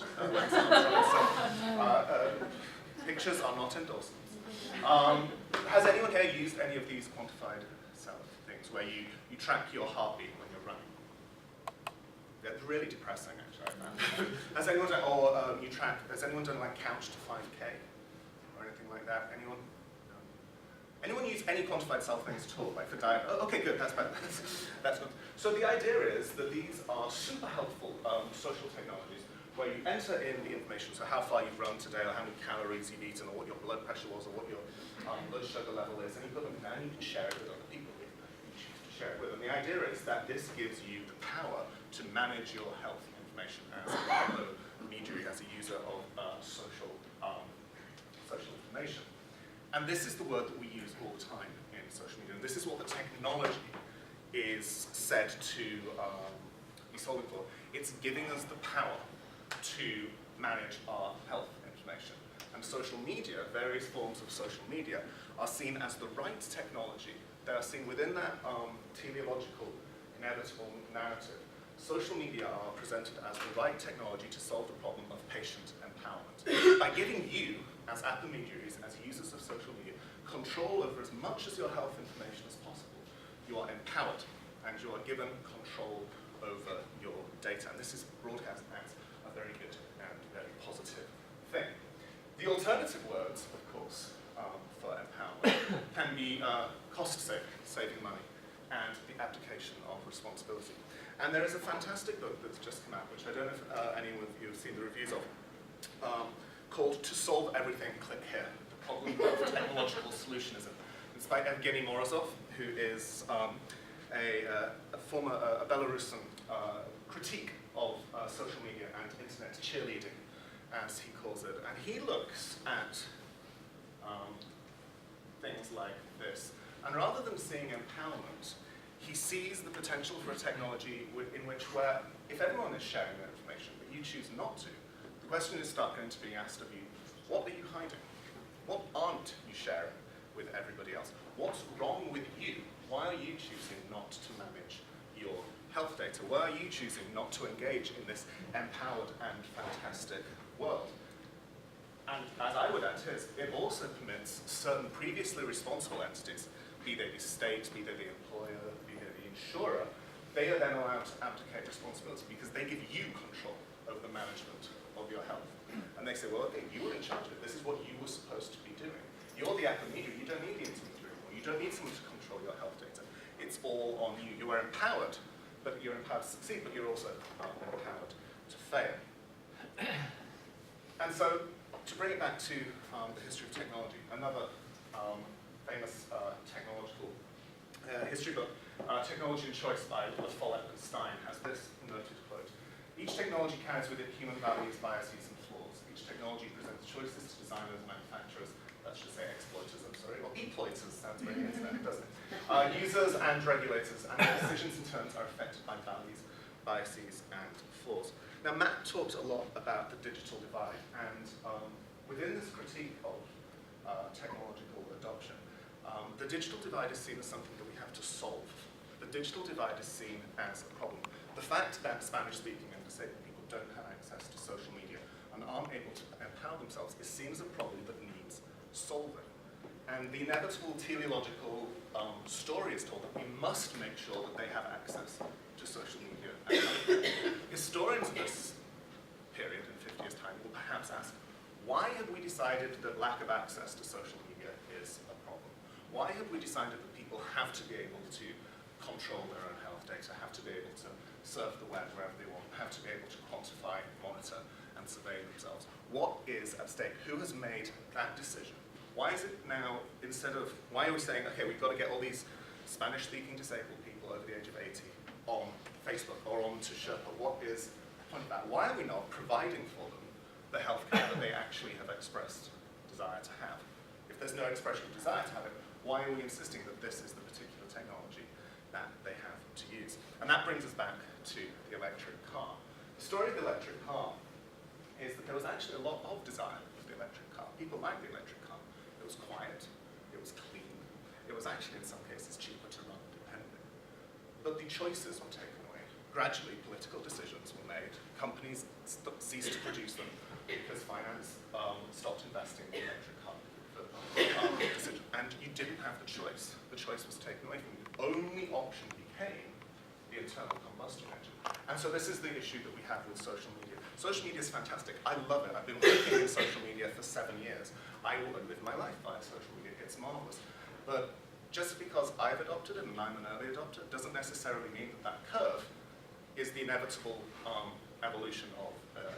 Speaker 3: pictures are not endorsements. Has anyone here used any of these quantified self things where you track your heartbeat when you're running? They're really depressing, actually. Has anyone done, or has anyone done like Couch to 5K or anything like that? Anyone? No. Anyone use any quantified self things at all, like for diet? Oh, okay, good. That's better. That's good. So the idea is that these are super helpful social technologies where you enter in the information, so how far you've run today, or how many calories you've eaten, or what your blood pressure was, or what your blood sugar level is, and you put them down, and you can share it with other people if you choose to share it with them. The idea is that this gives you the power to manage your health information as a intermediary, as a user of social information. And this is the word that we use all the time in social media, and this is what the technology is said to be solving for. It's giving us the power to manage our health information. And social media, various forms of social media, are seen as the right technology. They are seen within that teleological, inevitable narrative. Social media are presented as the right technology to solve the problem of patient empowerment. By giving you, as apomediaries, as users of social media, control over as much of your health information as possible, you are empowered and you are given control over your data. And this is broadcast as a very good and very positive thing. The alternative words, of course, for empowerment can be cost-saving, saving money, and the abdication of responsibility. And there is a fantastic book that's just come out, which I don't know if anyone of you have seen the reviews of, called To Solve Everything, Click Here, The Problem of Technological Solutionism. It's by Evgeny Morozov, who is a former Belarusian critique of social media and internet cheerleading, as he calls it. And he looks at things like this. And rather than seeing empowerment, he sees the potential for a technology in which if everyone is sharing their information, but you choose not to, the question is going to be asked of you, what are you hiding? What aren't you sharing with everybody else? What's wrong with you? Why are you choosing not to manage your health data? Why are you choosing not to engage in this empowered and fantastic world? And as I would add to this, it also permits certain previously responsible entities, be they the state, be they the employer, be they the insurer, they are then allowed to abdicate responsibility because they give you control over the management of your health. And they say, well, okay, you were in charge of it. This is what you were supposed to be doing. You're the intermediary. You don't need the intermediary anymore. You don't need someone to control your health data. It's all on you. You are empowered, but you're empowered to succeed, but you're also empowered to fail. And so, to bring it back to the history of technology, another famous technological history book, Technology and Choice by Follett and Stein, has this noted quote: "Each technology carries with it human values, biases, and flaws. Each technology presents choices to designers, manufacturers," let's just say exploiters, I'm sorry, or exploiters sounds very internet, doesn't it? "Users and regulators, and their decisions in turn are affected by values, biases, and flaws." Now, Matt talked a lot about the digital divide, and within this critique of technological adoption, the digital divide is seen as something that we have to solve. The digital divide is seen as a problem. The fact that Spanish-speaking and disabled people don't have access to social media and aren't able to empower themselves is seen as a problem that needs solving. And the inevitable teleological story is told that we must make sure that they have access to social media. Historians of this period, in 50 years' time, will perhaps ask, why have we decided that lack of access to social media is a problem? Why have we decided that people have to be able to control their own health data, have to be able to surf the web wherever they want, have to be able to quantify, monitor, and survey themselves? What is at stake? Who has made that decision? Why is it now, why are we saying, okay, we've got to get all these Spanish-speaking disabled people over the age of 80 on Facebook or on to Sherpa? What is the point of that? Why are we not providing for them the healthcare that they actually have expressed desire to have? If there's no expression of desire to have it, why are we insisting that this is the particular technology that they have to use? And that brings us back to the electric car. The story of the electric car is that there was actually a lot of desire for the electric car. People liked the electric car. It was quiet, it was clean, it was actually in some cases cheaper to run independently. But the choices were taken away. Gradually, political decisions were made. Companies ceased to produce them because finance stopped investing in electric car decision. And you didn't have the choice. The choice was taken away from you. The only option became the internal combustion engine. And so this is the issue that we have with social media. Social media is fantastic. I love it. I've been working in social media for 7 years. I will live my life via social media. It's marvelous. But just because I've adopted it and I'm an early adopter doesn't necessarily mean that that curve is the inevitable evolution of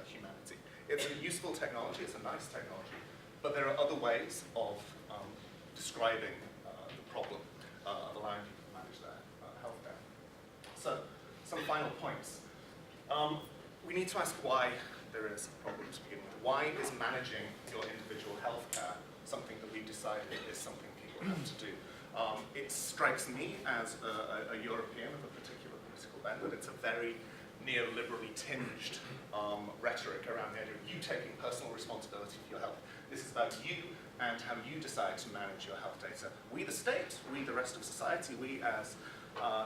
Speaker 3: humanity. It's a useful technology, it's a nice technology, but there are other ways of describing the problem of allowing people to manage their healthcare. So, some final points. We need to ask why there is a problem to begin with. Why is managing your individual healthcare something that we've decided is something people have to do? It strikes me as a European of a particular political bent that it's a very neoliberally tinged rhetoric around the idea of you taking personal responsibility for your health. This is about you and how you decide to manage your health data. We the state, we the rest of society, we as,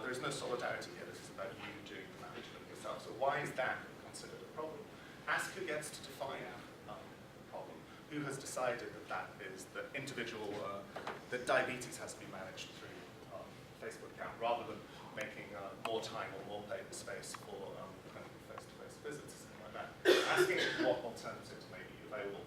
Speaker 3: there is no solidarity here. This is about you doing the management yourself. So why is that considered a problem? Ask who gets to define the problem. who has decided that that diabetes has to be managed through Facebook account rather than making more time or more paper space for face-to-face visits, something like that. Asking what alternatives may be available.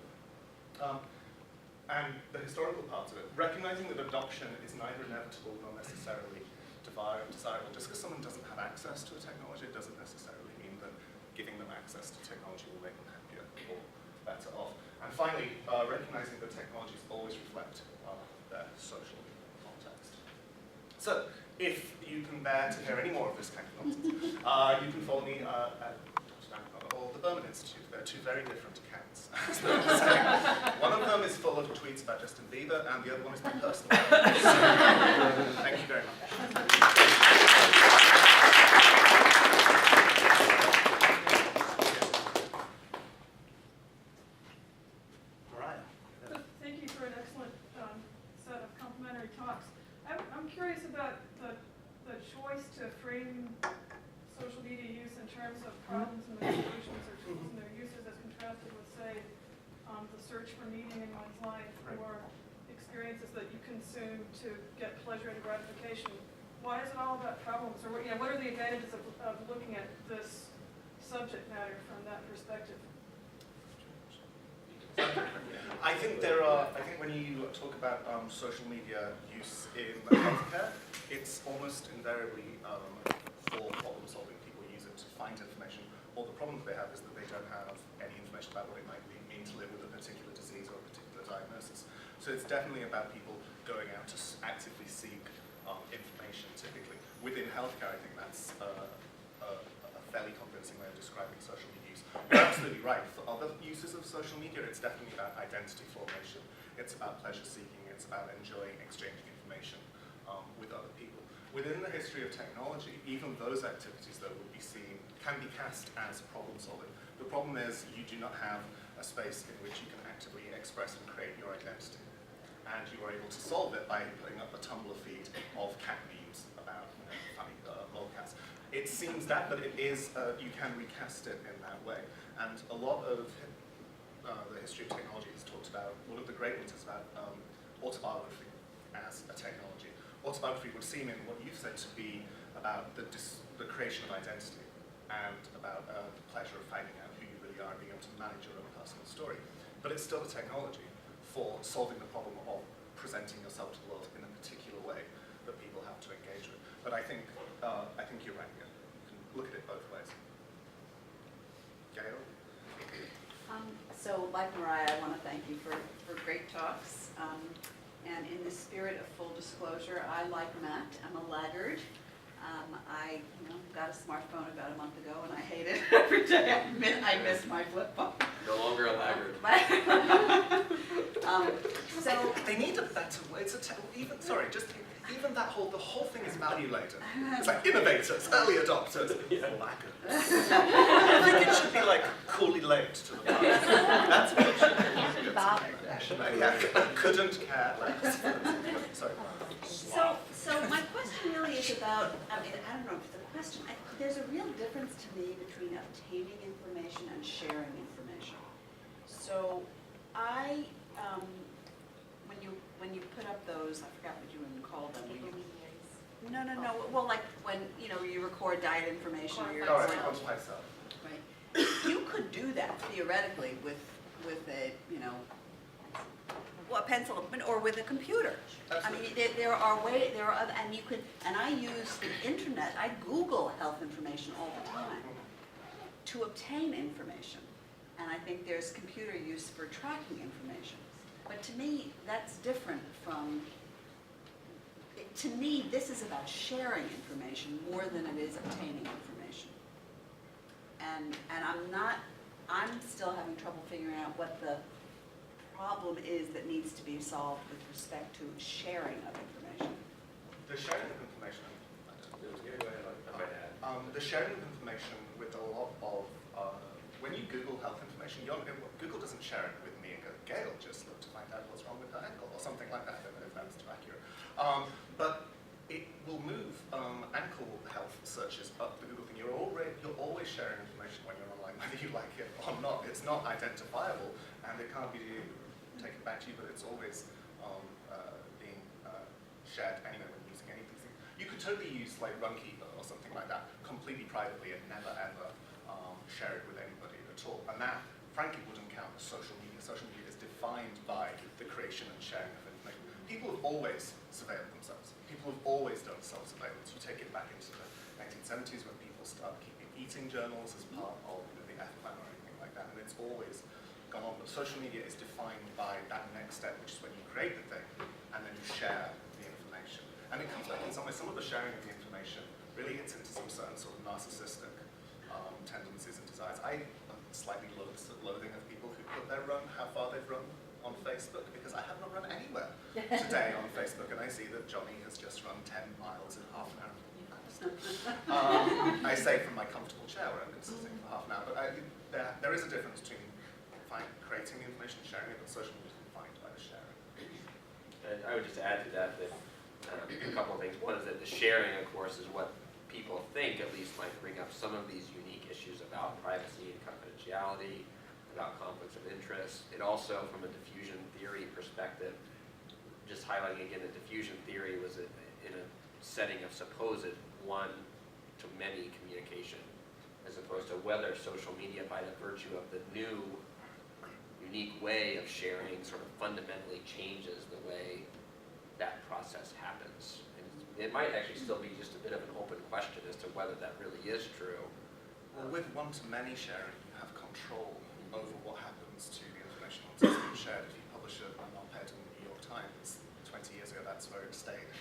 Speaker 3: And the historical part of it, recognizing that adoption is neither inevitable nor necessarily desirable. Just because someone doesn't have access to a technology, it doesn't necessarily mean that giving them access to technology will make them happier or better off. And finally, recognizing that technologies always reflect their social context. So, if you can bear to hear any more of this kind of nonsense, you can follow me at or the Berman Institute. They're two very different accounts. One of them is full of tweets about Justin Bieber, and the other one is my personal account. Thank you very much.
Speaker 4: Thank you for an excellent set of complimentary talks. I'm curious about the choice to frame social media use in terms of problems and their solutions or tools and their uses as contrasted with, say, the search for meaning in one's life or experiences that you consume to get pleasure and gratification. Why is it all about problems? Or what are the advantages of looking at this subject matter from that perspective?
Speaker 3: I think when you talk about social media use in healthcare, it's almost invariably for problem solving. People use it to find information, or the problem that they have is that they don't have any information about what it might mean to live with a particular disease or a particular diagnosis. So it's definitely about people going out to actively seek information, typically. Within healthcare, I think that's a fairly convincing way of describing social media use. You're absolutely right. For other uses of social media, it's definitely about identity formation. It's about pleasure seeking. It's about enjoying exchanging information with other people. Within the history of technology, even those activities, though, can be cast as problem solving. The problem is you do not have a space in which you can actively express and create your identity. And you are able to solve it by putting up a Tumblr feed of cat memes about funny lolcats. It seems that, but it is, you can recast it in that way. And a lot of the history of technology is talked about, one of the great ones is about autobiography as a technology. Autobiography would seem, in what you've said, to be about the creation of identity and about the pleasure of finding out who you really are and being able to manage your own personal story. But it's still a technology for solving the problem of presenting yourself to the world in a particular way that people have to engage with. But I think you're right. You can look at it both ways. Gail?
Speaker 5: So, like Mariah, I want to thank you for great talks. And in the spirit of full disclosure, I, like Matt, I'm a laggard. I got a smartphone about a month ago, and I hate it every day. I miss my flip phone.
Speaker 2: No longer a laggard.
Speaker 3: So they need a better way. Even that the whole thing is value laden. It's like innovators, early adopters, laggards. I think it should be like coolly late to the party. That's what it should be. Yeah, couldn't care less. Sorry.
Speaker 5: So my question really is about, I don't know if it's a question. There's a real difference to me between obtaining information and sharing information. So when you put up those, I forgot what you even called them. No. Well, like when you record diet information.
Speaker 3: Myself.
Speaker 5: Right. You could do that theoretically with a a pencil or with a computer.
Speaker 3: Absolutely.
Speaker 5: I mean, there are other, and you could, and I use the internet. I Google health information all the time to obtain information, and I think there's computer use for tracking information. But to me, that's different from. To me, this is about sharing information more than it is obtaining information. And I'm still having trouble figuring out what the problem is that needs to be solved with respect to sharing of information.
Speaker 3: The sharing of information. The sharing of information with a lot of when you Google health information, Google doesn't share it with me and go, Gail just looked to find out what's wrong with her ankle or something like that. I don't know if that's too accurate. But it will move ankle health searches up the Google thing. You're always sharing information when you're online, whether you like it or not. It's not identifiable, and it can't be take it back to you, but it's always being shared anyway when using any of these things. You could totally use like Runkeeper or something like that completely privately and never ever share it with anybody at all. And that, frankly, wouldn't count as social media. Social media is defined by the creation and sharing of information. People have always surveilled themselves. People have always done self-surveillance. You take it back into the 1970s when people start keeping eating journals as part of the F plan or anything like that, and it's always gone on. But social media is defined by that next step, which is when you create the thing and then you share the information. And it comes back in some way. Some of the sharing of the information really hits into some certain sort of narcissistic tendencies and desires. I am slightly loathing of people who put their run, how far they've run on Facebook, because I have not run anywhere today on Facebook, and I see that Johnny has just run 10 miles in half an hour. I say from my comfortable chair where I've been sitting for half an hour, but there is a difference between creating the information and sharing it, but social media is defined by the sharing.
Speaker 2: And I would just add to that a couple of things. One is that the sharing, of course, is what people think at least might bring up some of these unique issues about privacy and confidentiality, about conflicts of interest. It also, from a diffusion theory perspective, just highlighting again that diffusion theory was in a setting of supposed one-to-many communication, as opposed to whether social media, by the virtue of the new, unique way of sharing, sort of fundamentally changes the way that process happens. And it might actually still be just a bit of an open question as to whether that really is true.
Speaker 3: Well, with one-to-many sharing, you have control over what happens to the information once it's been shared. If you publish an op-ed in the New York Times 20 years ago, that's where it stayed.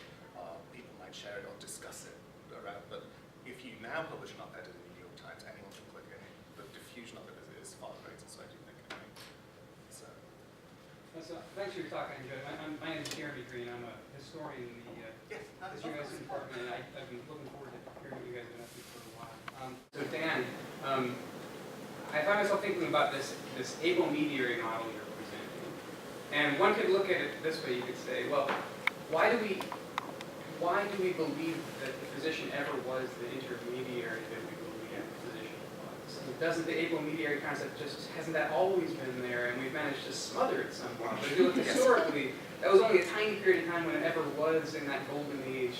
Speaker 3: People might share it or discuss it around, but if you now publish an op-ed in the New York Times, anyone can click it. The diffusion of it is far greater, so I do think. So
Speaker 6: thanks for your talk, I enjoyed it. My name is Jeremy Green. I'm a historian in the History of Medicine Department, and I've been looking forward to hearing what you guys have been up to for a while. So Dan, I find myself thinking about this able-mediary model you're presenting. And one could look at it this way. You could say, well, why do we believe that the physician ever was the intermediary that we believe the physician was? Doesn't the able-mediary concept hasn't that always been there, and we've managed to smother it somewhat? But if you look historically, that was only a tiny period of time when it ever was in that golden age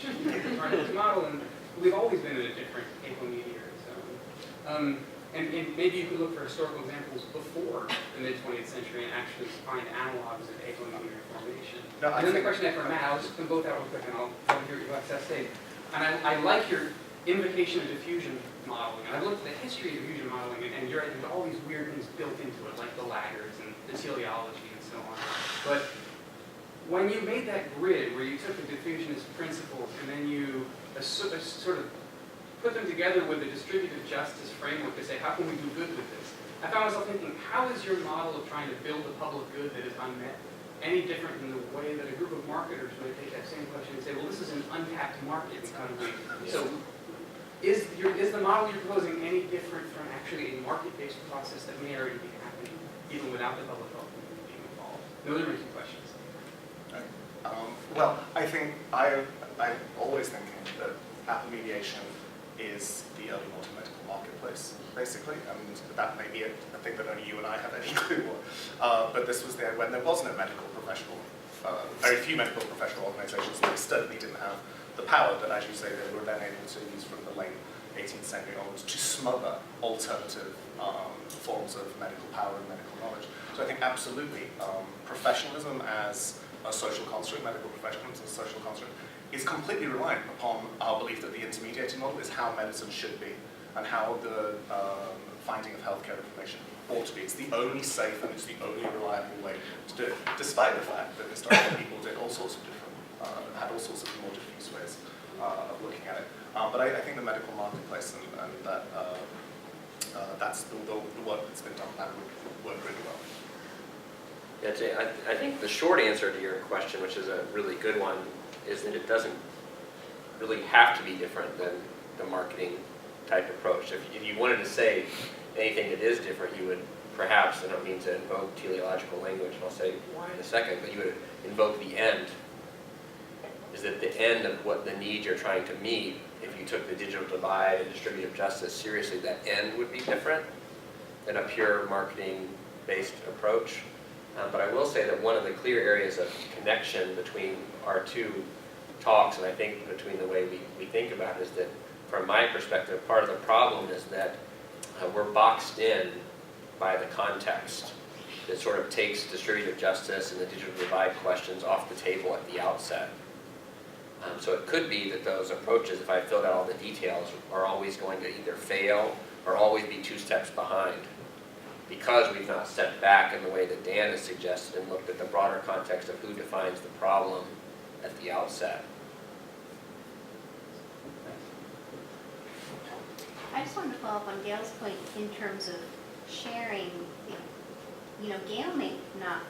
Speaker 6: part of this model, and we've always been in a different able-mediary zone. And maybe you could look for historical examples before the mid-20th century and actually find analogs of able-mediary formation.
Speaker 3: No,
Speaker 6: and then the question I have for Matt, I'll just put both out real quick and I'll hear what you have to say. And I like your invocation of diffusion modeling. And I've looked at the history of diffusion modeling, and there's all these weird things built into it, like the ladders and the teleology and so on. But when you made that grid where you took the diffusionist principles and then you sort of put them together with a distributive justice framework to say, how can we do good with this? I found myself thinking, how is your model of trying to build a public good that is unmet any different than the way that a group of marketers would take that same question and say, well, this is an untapped market. So is the model you're proposing any different from actually a market-based process that may already be happening, even without the public health being involved? Those are my two questions.
Speaker 3: Well, I think I'm always thinking that apple-mediation is the early modern medical marketplace, basically, and that may be a thing that only you and I have any clue what. But this was there when there was no medical professional, very few medical professional organizations, and they certainly didn't have the power that, as you say, they were then able to use from the late 18th century onwards to smother alternative forms of medical power and medical knowledge. So I think absolutely, professionalism as a social construct, medical professionalism as a social construct, is completely reliant upon our belief that the intermediated model is how medicine should be and how the finding of healthcare information ought to be. It's the only safe and it's the only reliable way to do it, despite the fact that historical people did all sorts of different, had all sorts of more diffuse ways of looking at it. But I think the medical marketplace and that that's the work that's been done, that would work really well.
Speaker 2: Yeah, Jay, I think the short answer to your question, which is a really good one, is that it doesn't really have to be different than the marketing type approach. If you wanted to say anything that is different, you would perhaps, I don't mean to invoke teleological language, I'll say why in a second, but you would invoke the end. Is that the end of what the need you're trying to meet, if you took the digital divide and distributive justice seriously, that end would be different than a pure marketing-based approach. But I will say that one of the clear areas of connection between our two talks, and I think between the way we think about it, is that from my perspective, part of the problem is that we're boxed in by the context that sort of takes distributive justice and the digital divide questions off the table at the outset. So it could be that those approaches, if I filled out all the details, are always going to either fail or always be 2 steps behind, because we've not stepped back in the way that Dan has suggested and looked at the broader context of who defines the problem at the outset.
Speaker 7: I just wanted to follow up on Gail's point in terms of sharing. You know, Gail may not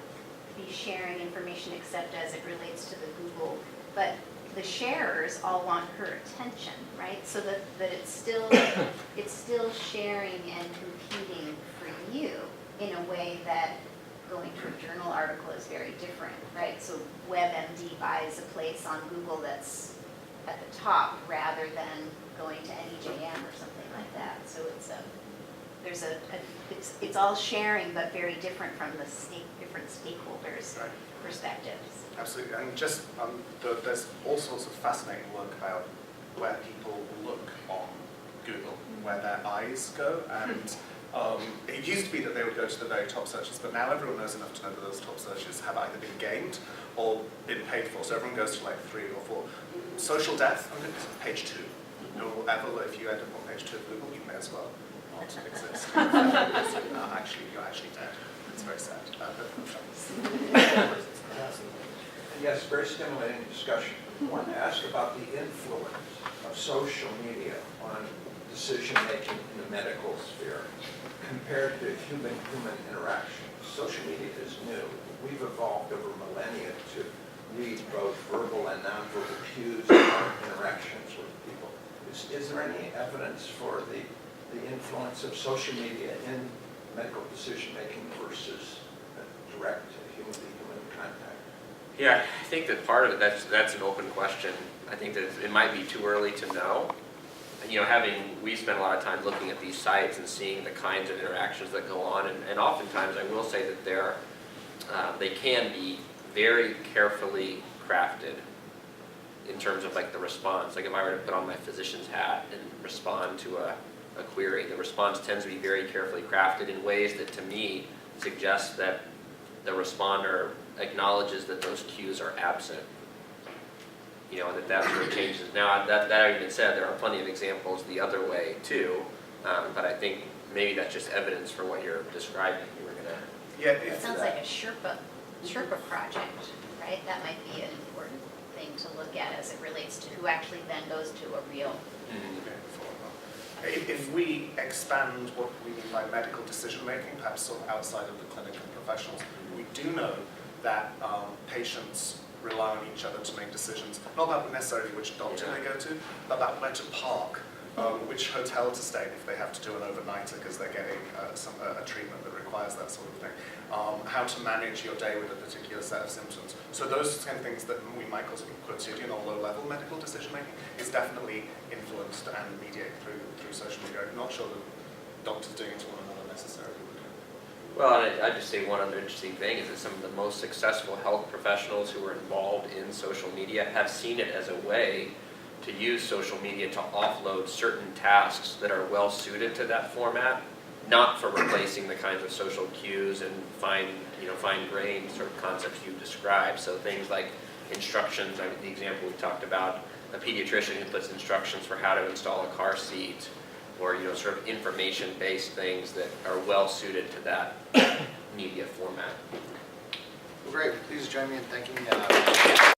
Speaker 7: be sharing information except as it relates to the Google, but the sharers all want her attention, right? So that it's still sharing and competing for you in a way that going to a journal article is very different, right? So WebMD buys a place on Google that's at the top rather than going to NEJM or something like that. So it's all sharing, but very different from the different stakeholders'
Speaker 3: Right.
Speaker 7: perspectives.
Speaker 3: Absolutely, and just there's all sorts of fascinating work about where people look on Google, where their eyes go, and it used to be that they would go to the very top searches, but now everyone knows enough to know that those top searches have either been gamed or been paid for, so everyone goes to like 3 or 4. Social death, I'm going to page 2. If you end up on page 2 of Google, you may as well not exist. Actually, you're actually dead. It's very sad.
Speaker 8: Yes, very stimulating discussion. I want to ask about the influence of social media on decision-making in the medical sphere compared to human-human interaction. Social media is new. We've evolved over millennia to read both verbal and nonverbal cues in our interactions with people. Is there any evidence for the influence of social media in medical decision-making versus direct human-to-human contact?
Speaker 2: Yeah, I think that part of it, that's an open question. I think that it might be too early to know. You know, we spend a lot of time looking at these sites and seeing the kinds of interactions that go on, and oftentimes I will say that they can be very carefully crafted in terms of like the response. Like if I were to put on my physician's hat and respond to a query, the response tends to be very carefully crafted in ways that to me suggest that the responder acknowledges that those cues are absent. You know, and that sort of changes. Now, that argument said, there are plenty of examples the other way too, but I think maybe that's just evidence for what you're describing. You were gonna.
Speaker 3: Yeah,
Speaker 7: It sounds like a Sherpa project, right? That might be an important thing to look at as it relates to who actually then goes to a real.
Speaker 3: If we expand what we mean by medical decision-making, perhaps sort of outside of the clinic and professionals, we do know that patients rely on each other to make decisions, not about necessarily which doctor they go to, but about where to park, which hotel to stay if they have to do an overnighter because they're getting a treatment that requires that sort of thing, how to manage your day with a particular set of symptoms. So those kind of things that we might call sort of quotidian or low-level medical decision-making is definitely influenced and mediated through social media. I'm not sure that doctors doing it to one another necessarily would do.
Speaker 2: Well, I'd just say one other interesting thing is that some of the most successful health professionals who are involved in social media have seen it as a way to use social media to offload certain tasks that are well suited to that format, not for replacing the kinds of social cues and fine-grained sort of concepts you described. So things like instructions, the example we talked about, a pediatrician who puts instructions for how to install a car seat, or sort of information-based things that are well suited to that media format.
Speaker 1: Well, great. Please join me in thanking